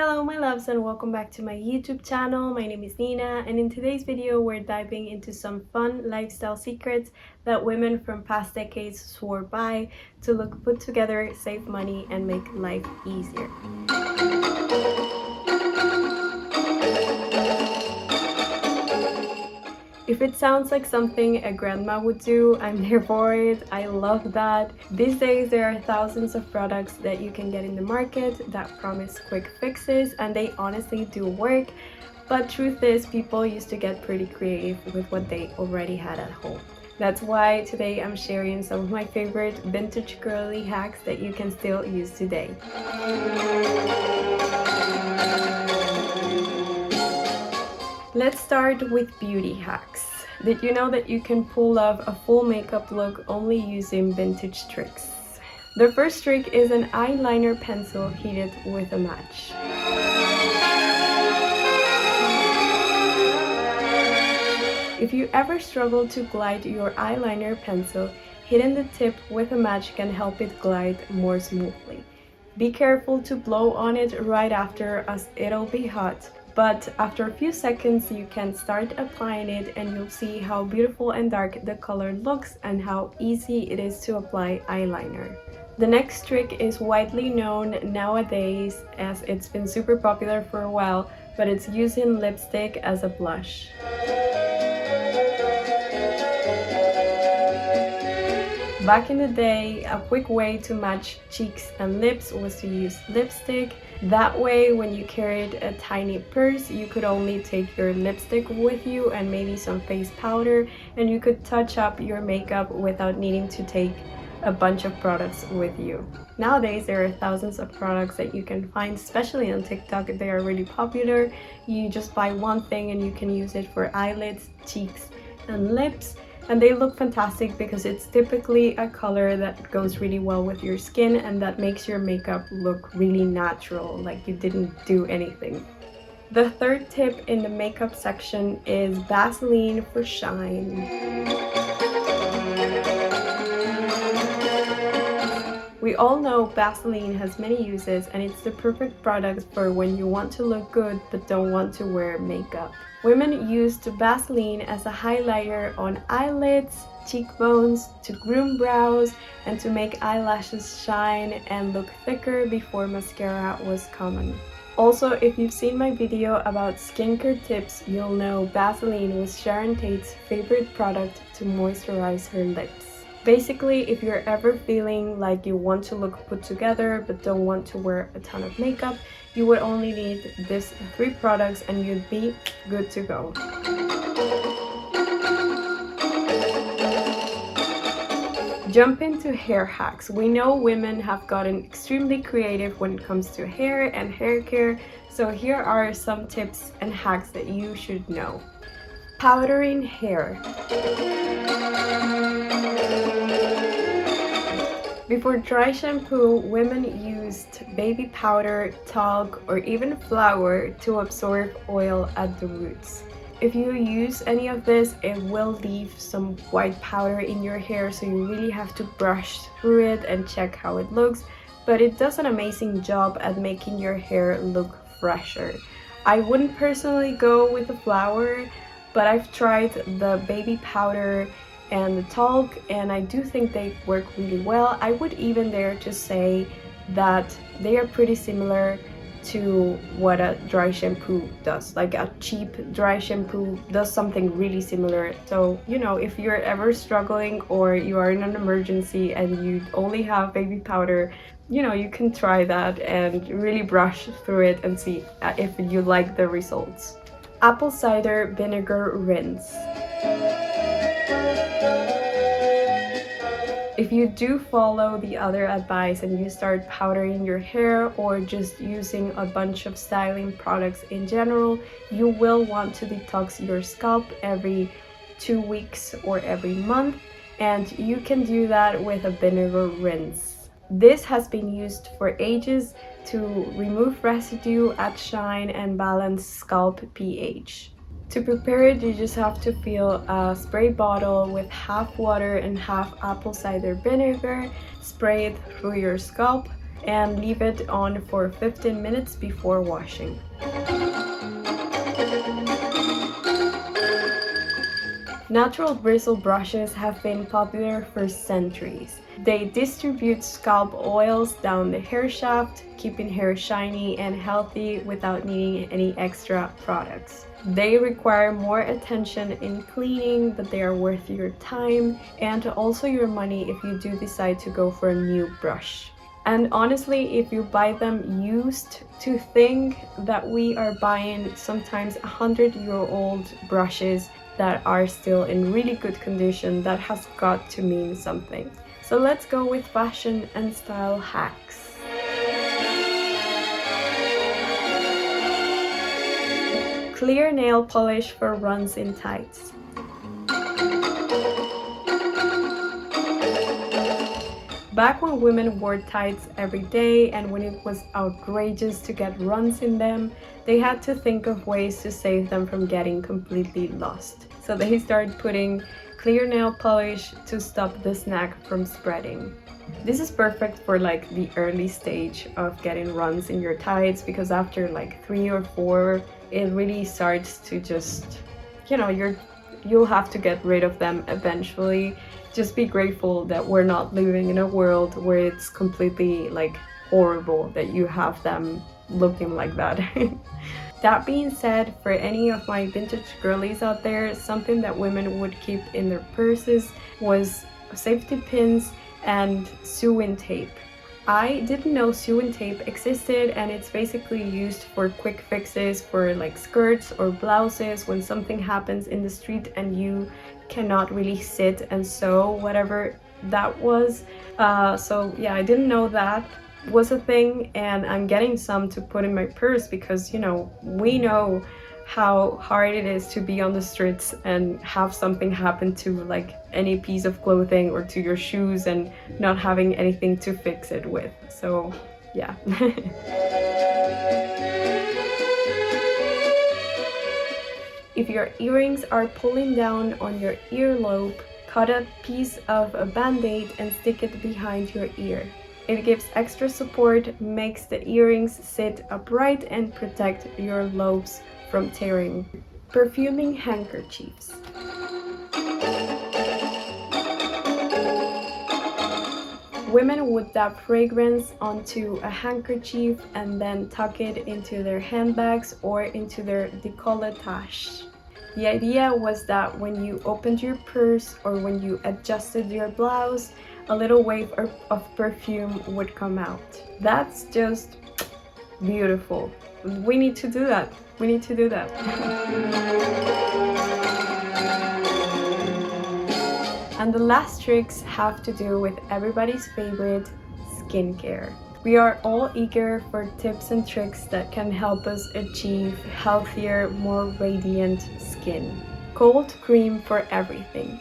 Hello my loves and welcome back to my YouTube channel. My name is Nina and in today's video we're diving into some fun lifestyle secrets that women from past decades swore by to look put together, save money and make life easier. If it sounds like something a grandma would do, I'm here for it. I love that. These days there are thousands of products that you can get in the market that promise quick fixes, and they honestly do work. But truth is, people used to get pretty creative with what they already had at home. That's why today I'm sharing some of my favorite vintage girly hacks that you can still use today. Let's start with beauty hacks. Did you know that you can pull off a full makeup look only using vintage tricks? The first trick is an eyeliner pencil heated with a match. If you ever struggle to glide your eyeliner pencil, hitting the tip with a match can help it glide more smoothly. Be careful to blow on it right after, as it'll be hot. But after a few seconds you can start applying it and you'll see how beautiful and dark the color looks and how easy it is to apply eyeliner. The next trick is widely known nowadays as it's been super popular for a while, but it's using lipstick as a blush. Back in the day, a quick way to match cheeks and lips was to use lipstick. That way, when you carried a tiny purse, you could only take your lipstick with you and maybe some face powder, and you could touch up your makeup without needing to take a bunch of products with you. Nowadays, there are thousands of products that you can find, especially on TikTok. They are really popular. You just buy one thing and you can use it for eyelids, cheeks, and lips. And they look fantastic because it's typically a color that goes really well with your skin and that makes your makeup look really natural, like you didn't do anything. The third tip in the makeup section is Vaseline for shine. We all know Vaseline has many uses and it's the perfect product for when you want to look good but don't want to wear makeup. Women used Vaseline as a highlighter on eyelids, cheekbones, to groom brows, and to make eyelashes shine and look thicker before mascara was common. Also, if you've seen my video about skincare tips, you'll know Vaseline was Sharon Tate's favorite product to moisturize her lips. Basically, if you're ever feeling like you want to look put together but don't want to wear a ton of makeup, you would only need these 3 products and you'd be good to go. Jump into hair hacks. We know women have gotten extremely creative when it comes to hair and hair care, so here are some tips and hacks that you should know. Powdering hair. Before dry shampoo, women used baby powder, talc, or even flour to absorb oil at the roots. If you use any of this, it will leave some white powder in your hair, so you really have to brush through it and check how it looks, but it does an amazing job at making your hair look fresher. I wouldn't personally go with the flour, but I've tried the baby powder and the talc and I do think they work really well. I would even dare to say that they are pretty similar to what a dry shampoo does. Like a cheap dry shampoo does something really similar. So, you know, if you're ever struggling or you are in an emergency and you only have baby powder, you know, you can try that and really brush through it and see if you like the results. Apple cider vinegar rinse. If you do follow the other advice and you start powdering your hair or just using a bunch of styling products in general, you will want to detox your scalp every 2 weeks or every month, and you can do that with a vinegar rinse. This has been used for ages to remove residue, add shine, and balance scalp pH. To prepare it, you just have to fill a spray bottle with half water and half apple cider vinegar, spray it through your scalp, and leave it on for 15 minutes before washing. Natural bristle brushes have been popular for centuries. They distribute scalp oils down the hair shaft, keeping hair shiny and healthy without needing any extra products. They require more attention in cleaning, but they are worth your time and also your money if you do decide to go for a new brush. And honestly, if you buy them used, to think that we are buying sometimes 100-year-old brushes that are still in really good condition, that has got to mean something. So let's go with fashion and style hacks. Clear nail polish for runs in tights. Back when women wore tights every day and when it was outrageous to get runs in them, they had to think of ways to save them from getting completely lost. So they started putting clear nail polish to stop the snag from spreading. This is perfect for like the early stage of getting runs in your tights, because after like 3 or 4, it really starts to just, you'll have to get rid of them eventually. Just be grateful that we're not living in a world where it's completely like horrible that you have them looking like that. That being said, for any of my vintage girlies out there, something that women would keep in their purses was safety pins and sewing tape. I didn't know sewing tape existed, and it's basically used for quick fixes for like skirts or blouses when something happens in the street and you cannot really sit and sew whatever that was. So yeah, I didn't know that was a thing, and I'm getting some to put in my purse because we know how hard it is to be on the streets and have something happen to like any piece of clothing or to your shoes and not having anything to fix it with. So yeah. If your earrings are pulling down on your earlobe, cut a piece of a band-aid and stick it behind your ear. It gives extra support, makes the earrings sit upright, and protect your lobes from tearing. Perfuming handkerchiefs. Women would dab fragrance onto a handkerchief and then tuck it into their handbags or into their décolletage. The idea was that when you opened your purse or when you adjusted your blouse, a little wave of perfume would come out. That's just beautiful. We need to do that. We need to do that. And the last tricks have to do with everybody's favorite, skincare. We are all eager for tips and tricks that can help us achieve healthier, more radiant skin. Cold cream for everything.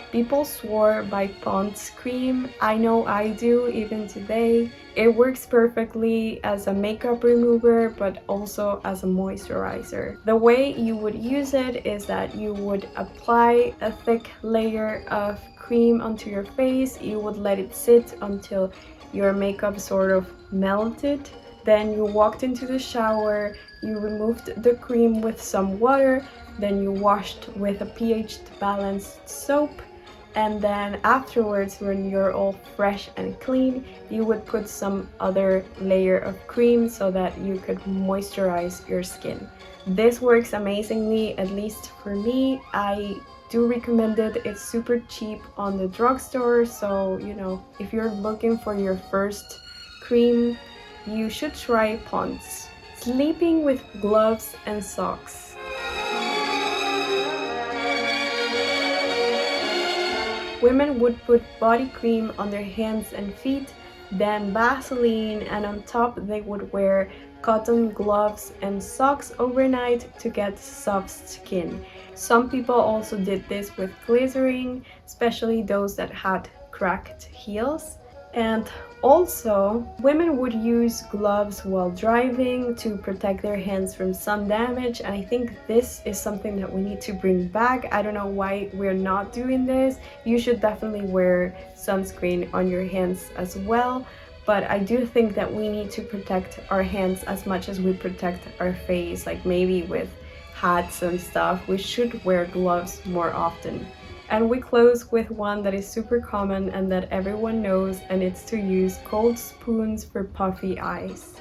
People swore by Pond's cream. I know I do even today. It works perfectly as a makeup remover, but also as a moisturizer. The way you would use it is that you would apply a thick layer of cream onto your face. You would let it sit until your makeup sort of melted. Then you walked into the shower, you removed the cream with some water, then you washed with a pH balanced soap. And then afterwards, when you're all fresh and clean, you would put some other layer of cream so that you could moisturize your skin. This works amazingly, at least for me. I do recommend it. It's super cheap on the drugstore, so if you're looking for your first cream, you should try Pond's. Sleeping with gloves and socks. Women would put body cream on their hands and feet, then Vaseline, and on top they would wear cotton gloves and socks overnight to get soft skin. Some people also did this with glycerin, especially those that had cracked heels. And also, women would use gloves while driving to protect their hands from sun damage, and I think this is something that we need to bring back. I don't know why we're not doing this. You should definitely wear sunscreen on your hands as well, but I do think that we need to protect our hands as much as we protect our face, like maybe with hats and stuff. We should wear gloves more often. And we close with one that is super common and that everyone knows, and it's to use cold spoons for puffy eyes.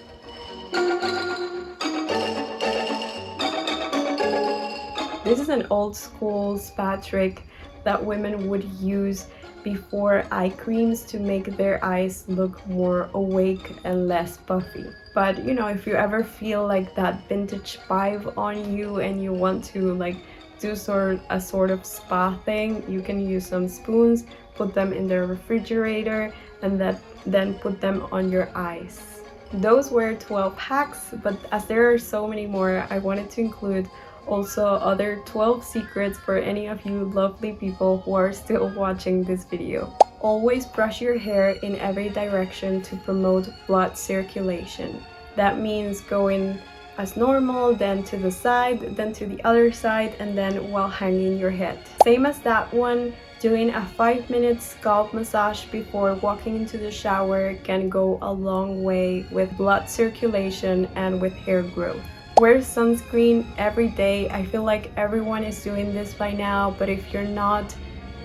This is an old school spa trick that women would use before eye creams to make their eyes look more awake and less puffy. But you know, if you ever feel like that vintage vibe on you and you want to like do a sort of spa thing, you can use some spoons, put them in the refrigerator, and then put them on your eyes. Those were 12 hacks, but as there are so many more, I wanted to include also other 12 secrets for any of you lovely people who are still watching this video. Always brush your hair in every direction to promote blood circulation. That means going as normal, then to the side, then to the other side, and then while hanging your head. Same as that one, doing a 5-minute scalp massage before walking into the shower can go a long way with blood circulation and with hair growth. Wear sunscreen every day. I feel like everyone is doing this by now, but if you're not,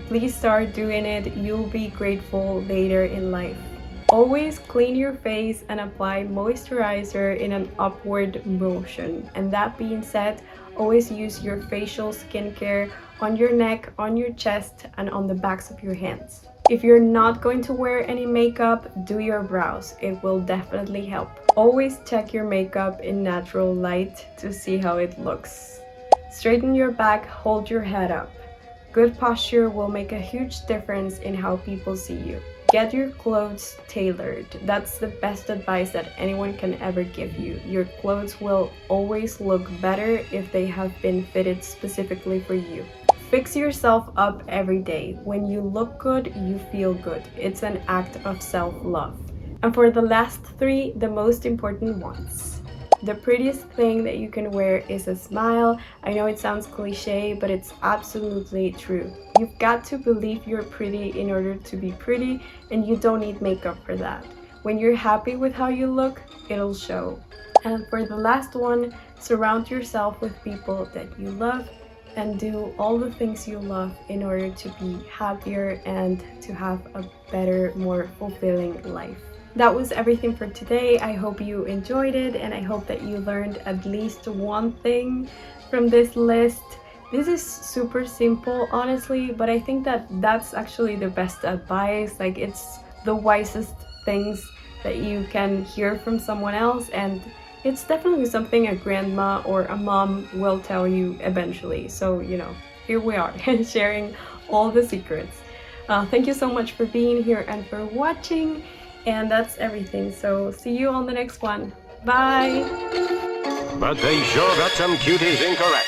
please start doing it. You'll be grateful later in life. Always clean your face and apply moisturizer in an upward motion. And that being said, always use your facial skincare on your neck, on your chest, and on the backs of your hands. If you're not going to wear any makeup, do your brows. It will definitely help. Always check your makeup in natural light to see how it looks. Straighten your back, hold your head up. Good posture will make a huge difference in how people see you. Get your clothes tailored. That's the best advice that anyone can ever give you. Your clothes will always look better if they have been fitted specifically for you. Fix yourself up every day. When you look good, you feel good. It's an act of self-love. And for the last 3, the most important ones. The prettiest thing that you can wear is a smile. I know it sounds cliche, but it's absolutely true. You've got to believe you're pretty in order to be pretty, and you don't need makeup for that. When you're happy with how you look, it'll show. And for the last one, surround yourself with people that you love and do all the things you love in order to be happier and to have a better, more fulfilling life. That was everything for today. I hope you enjoyed it, and I hope that you learned at least one thing from this list. This is super simple, honestly, but I think that that's actually the best advice. Like, it's the wisest things that you can hear from someone else, and it's definitely something a grandma or a mom will tell you eventually. So, you know, here we are sharing all the secrets. Thank you so much for being here and for watching. And that's everything, so see you on the next one. Bye! But they sure got some cuties incorrect.